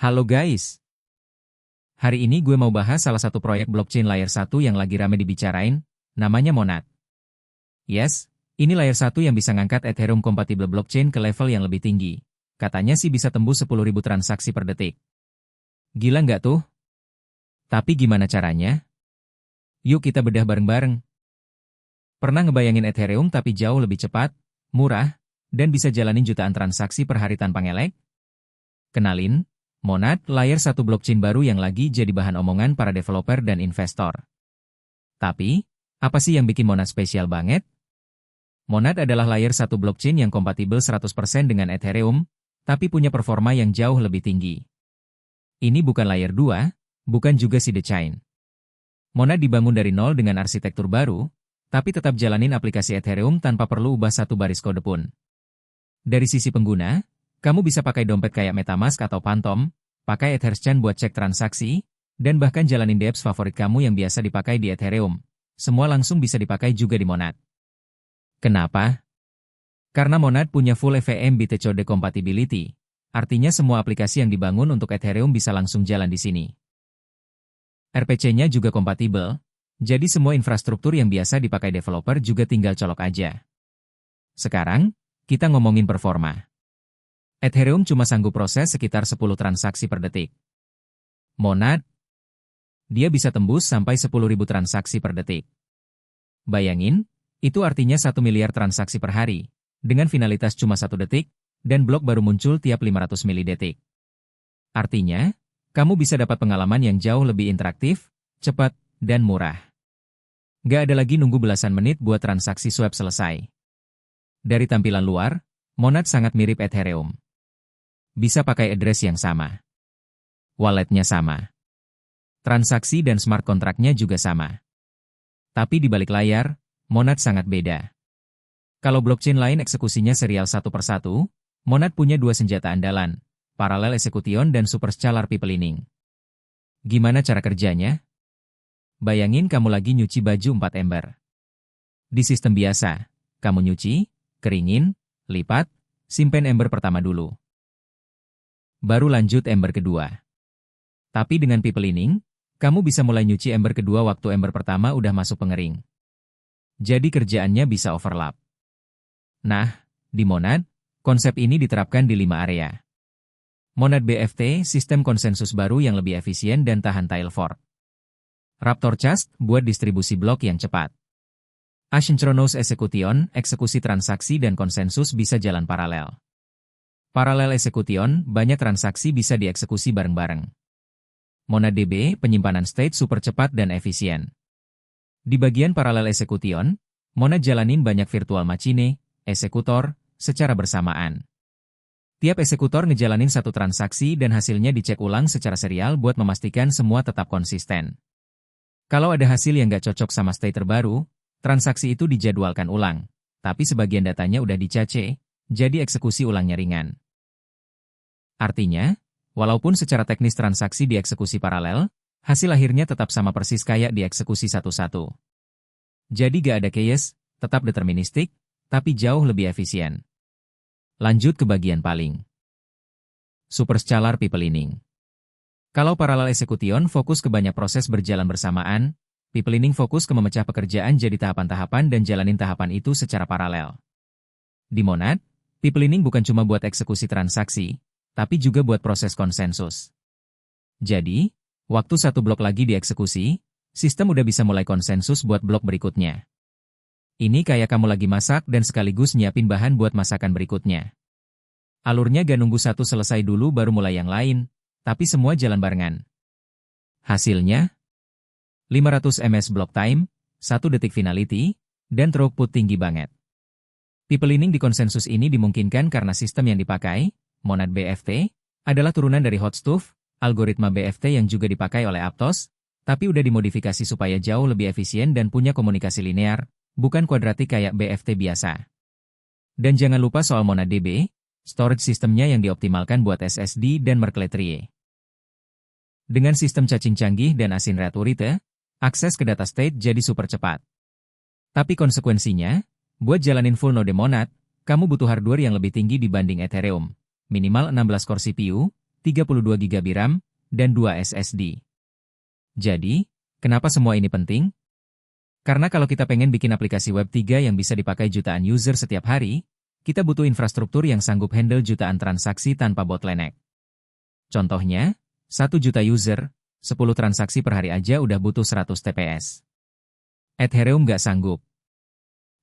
Halo guys, hari ini gue mau bahas salah satu proyek blockchain layer 1 yang lagi rame dibicarain, namanya Monad. Yes, ini layer 1 yang bisa ngangkat Ethereum compatible blockchain ke level yang lebih tinggi. Katanya sih bisa tembus 10.000 transaksi per detik. Gila nggak tuh? Tapi gimana caranya? Yuk kita bedah bareng-bareng. Pernah ngebayangin Ethereum tapi jauh lebih cepat, murah, dan bisa jalanin jutaan transaksi per hari tanpa ngelek? Kenalin, Monad, layer 1 blockchain baru yang lagi jadi bahan omongan para developer dan investor. Tapi, apa sih yang bikin Monad spesial banget? Monad adalah layer 1 blockchain yang kompatibel 100% dengan Ethereum, tapi punya performa yang jauh lebih tinggi. Ini bukan layer 2, bukan juga sidechain. Monad dibangun dari nol dengan arsitektur baru, tapi tetap jalanin aplikasi Ethereum tanpa perlu ubah satu baris kode pun. Dari sisi pengguna, kamu bisa pakai dompet kayak MetaMask atau Phantom, pakai Etherscan buat cek transaksi, dan bahkan jalanin dApps favorit kamu yang biasa dipakai di Ethereum. Semua langsung bisa dipakai juga di Monad. Kenapa? Karena Monad punya full EVM BitCode compatibility, artinya semua aplikasi yang dibangun untuk Ethereum bisa langsung jalan di sini. RPC-nya juga kompatibel, jadi semua infrastruktur yang biasa dipakai developer juga tinggal colok aja. Sekarang, kita ngomongin performa. Ethereum cuma sanggup proses sekitar 10 transaksi per detik. Monad, dia bisa tembus sampai 10.000 transaksi per detik. Bayangin, itu artinya 1 miliar transaksi per hari, dengan finalitas cuma 1 detik, dan blok baru muncul tiap 500 milidetik. Artinya, kamu bisa dapat pengalaman yang jauh lebih interaktif, cepat, dan murah. Gak ada lagi nunggu belasan menit buat transaksi swap selesai. Dari tampilan luar, Monad sangat mirip Ethereum. Bisa pakai address yang sama. Walletnya sama. Transaksi dan smart contract-nya juga sama. Tapi di balik layar, Monad sangat beda. Kalau blockchain lain eksekusinya serial satu per satu, Monad punya dua senjata andalan, Parallel Execution dan Superscalar Pipelining. Gimana cara kerjanya? Bayangin kamu lagi nyuci baju 4 ember. Di sistem biasa, kamu nyuci, keringin, lipat, simpen ember pertama dulu. Baru lanjut ember kedua. Tapi dengan Pipelining, kamu bisa mulai nyuci ember kedua waktu ember pertama udah masuk pengering. Jadi kerjaannya bisa overlap. Nah, di Monad, konsep ini diterapkan di 5 area. Monad BFT, sistem konsensus baru yang lebih efisien dan tahan tile fork. Raptor Trust, buat distribusi blok yang cepat. Asynchronous Execution, eksekusi transaksi dan konsensus bisa jalan paralel. Parallel Execution, banyak transaksi bisa dieksekusi bareng-bareng. MonadDB, penyimpanan state super cepat dan efisien. Di bagian Parallel Execution, Monad jalanin banyak virtual machine, eksekutor, secara bersamaan. Tiap eksekutor ngejalanin satu transaksi dan hasilnya dicek ulang secara serial buat memastikan semua tetap konsisten. Kalau ada hasil yang nggak cocok sama state terbaru, transaksi itu dijadwalkan ulang, tapi sebagian datanya udah dicache, jadi eksekusi ulangnya ringan. Artinya, walaupun secara teknis transaksi dieksekusi paralel, hasil akhirnya tetap sama persis kayak dieksekusi satu-satu. Jadi gak ada chaos, tetap deterministik, tapi jauh lebih efisien. Lanjut ke bagian paling. Superscalar Pipelining. Kalau Parallel Execution fokus ke banyak proses berjalan bersamaan, Pipelining fokus ke memecah pekerjaan jadi tahapan-tahapan dan jalanin tahapan itu secara paralel. Di Monad, Pipelining bukan cuma buat eksekusi transaksi, tapi juga buat proses konsensus. Jadi, waktu satu blok lagi dieksekusi, sistem udah bisa mulai konsensus buat blok berikutnya. Ini kayak kamu lagi masak dan sekaligus nyiapin bahan buat masakan berikutnya. Alurnya gak nunggu satu selesai dulu baru mulai yang lain, tapi semua jalan barengan. Hasilnya, 500 ms block time, 1 detik finality, dan throughput tinggi banget. Pipelining di konsensus ini dimungkinkan karena sistem yang dipakai, Monad BFT, adalah turunan dari Hotstove, algoritma BFT yang juga dipakai oleh Aptos, tapi udah dimodifikasi supaya jauh lebih efisien dan punya komunikasi linear, bukan kuadratik kayak BFT biasa. Dan jangan lupa soal MonadDB, storage sistemnya yang dioptimalkan buat SSD dan Merkle-3. Dengan sistem caching canggih dan async rate rate, akses ke data state jadi super cepat. Tapi konsekuensinya, buat jalanin full node Monad, kamu butuh hardware yang lebih tinggi dibanding Ethereum. Minimal 16 core CPU, 32GB RAM, dan 2 SSD. Jadi, kenapa semua ini penting? Karena kalau kita pengen bikin aplikasi Web 3 yang bisa dipakai jutaan user setiap hari, kita butuh infrastruktur yang sanggup handle jutaan transaksi tanpa bottleneck. Contohnya, 1 juta user, 10 transaksi per hari aja udah butuh 100 TPS. Ethereum nggak sanggup.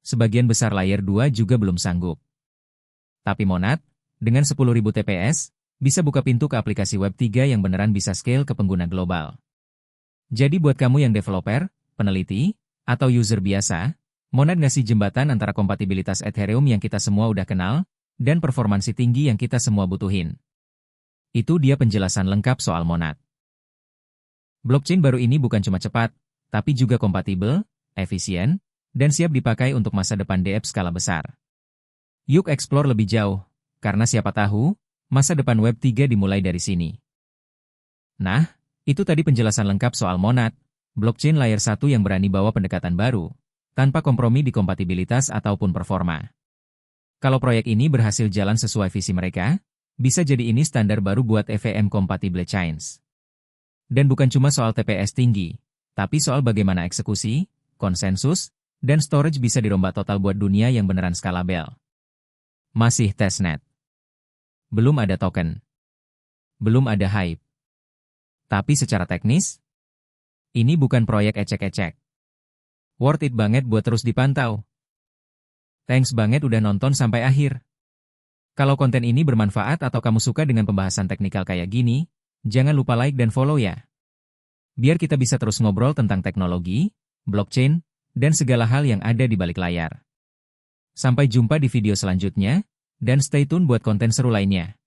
Sebagian besar layer 2 juga belum sanggup. Tapi Monad, dengan 10.000 TPS, bisa buka pintu ke aplikasi Web 3 yang beneran bisa scale ke pengguna global. Jadi buat kamu yang developer, peneliti, atau user biasa, Monad ngasih jembatan antara kompatibilitas Ethereum yang kita semua udah kenal, dan performansi tinggi yang kita semua butuhin. Itu dia penjelasan lengkap soal Monad. Blockchain baru ini bukan cuma cepat, tapi juga kompatibel, efisien, dan siap dipakai untuk masa depan DeFi skala besar. Yuk explore lebih jauh, karena siapa tahu, masa depan Web 3 dimulai dari sini. Nah, itu tadi penjelasan lengkap soal Monad, blockchain layer 1 yang berani bawa pendekatan baru, tanpa kompromi di kompatibilitas ataupun performa. Kalau proyek ini berhasil jalan sesuai visi mereka, bisa jadi ini standar baru buat EVM-compatible chains. Dan bukan cuma soal TPS tinggi, tapi soal bagaimana eksekusi, konsensus, dan storage bisa dirombak total buat dunia yang beneran skalabel. Masih testnet. Belum ada token. Belum ada hype. Tapi secara teknis, ini bukan proyek ecek-ecek. Worth it banget buat terus dipantau. Thanks banget udah nonton sampai akhir. Kalau konten ini bermanfaat atau kamu suka dengan pembahasan teknikal kayak gini, jangan lupa like dan follow ya. Biar kita bisa terus ngobrol tentang teknologi, blockchain, dan segala hal yang ada di balik layar. Sampai jumpa di video selanjutnya, dan stay tune buat konten seru lainnya.